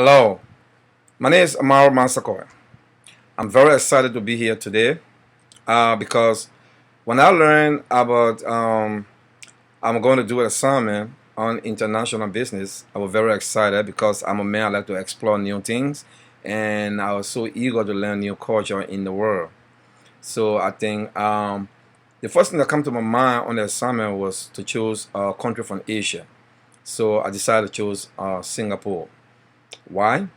Hello, my name is Amaara. I'm very excited to be here today because when I learned about I'm going to do an assignment on international business, I was very excited because I'm a man. I like to explore new things, and I was so eager to learn new culture in the world. So I think the first thing that came to my mind on the assignment was to choose a country from Asia. So I decided to choose Singapore. Why?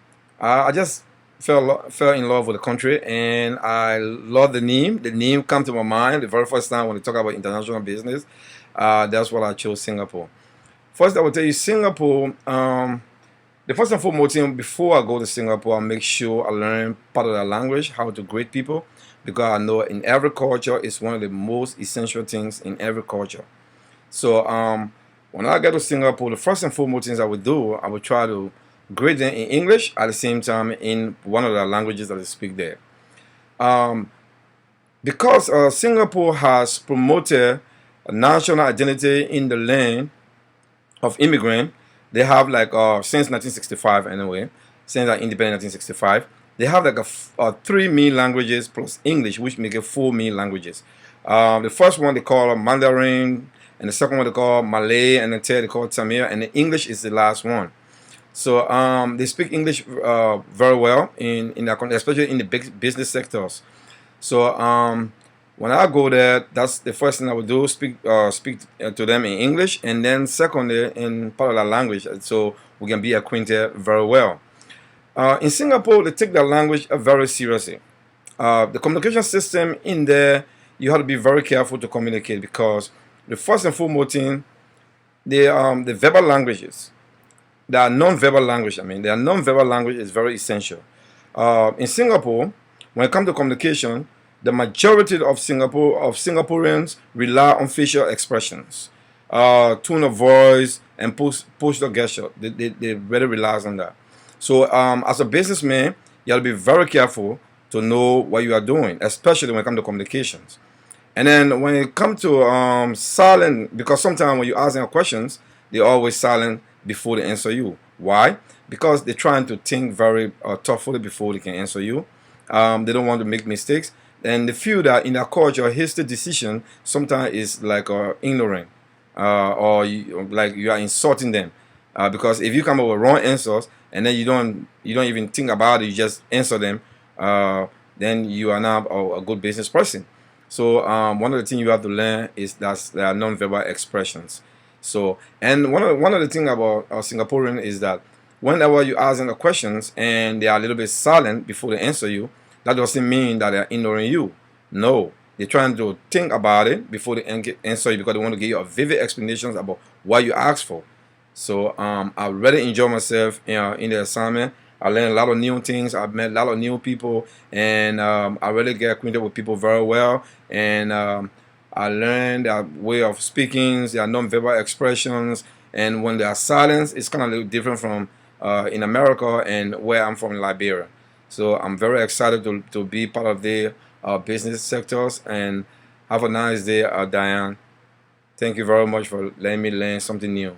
I just fell in love with the country, and I love the name. The name come to my mind the very first time when we talk about international business. That's what I chose Singapore. First, I will tell you Singapore. The first and foremost thing before I go to Singapore, I make sure I learn part of the language, how to greet people, because I know in every culture it's one of the most essential things in every culture. So when I get to Singapore, the first and foremost things I would do, I would try to greet them in English at the same time in one of the languages that they speak there. Um, because Singapore has promoted a national identity in the land of immigrant, they have like since 1965 anyway, since our independence 1965, they have like three main languages plus English, which make it four main languages. The first one they call Mandarin, and the second one they call Malay, and the third they call Tamil, and the English is the last one. So they speak English very well in their country, especially in the big business sectors. So when I go there, that's the first thing I would do: speak to them in English, and then secondly in part of their language, so we can be acquainted very well. In Singapore, they take their language very seriously. The communication system in there, you have to be very careful to communicate because the first and foremost thing, the verbal languages. There are non-verbal language. I mean, their non-verbal language is very essential. In Singapore, when it comes to communication, the majority of Singaporeans rely on facial expressions, tone of voice, and posture gesture. They really rely on that. So, as a businessman, you have to be very careful to know what you are doing, especially when it comes to communications. And then when it comes to silent, because sometimes when you ask them questions, they're always silent before they answer you. Why? Because they're trying to think very thoughtfully before they can answer you. They don't want to make mistakes. And they feel that in their culture, hasty decision sometimes is like ignorant like you are insulting them. Because if you come up with wrong answers and then you don't even think about it, you just answer them, then you are not a good business person. So one of the things you have to learn is that there are non-verbal expressions. So, and one of the things about Singaporean is that whenever you ask them the questions and they are a little bit silent before they answer you, that doesn't mean that they're ignoring you. No, they're trying to think about it before they answer you because they want to give you a vivid explanations about what you asked for. So I really enjoy myself in the assignment. I learned a lot of new things. I've met a lot of new people, and I really get acquainted with people very well. And I learned their way of speaking, their non-verbal expressions, and when they are silence, it's kind of a little different from in America and where I'm from in Liberia. So I'm very excited to be part of the business sectors, and have a nice day, Diane. Thank you very much for letting me learn something new.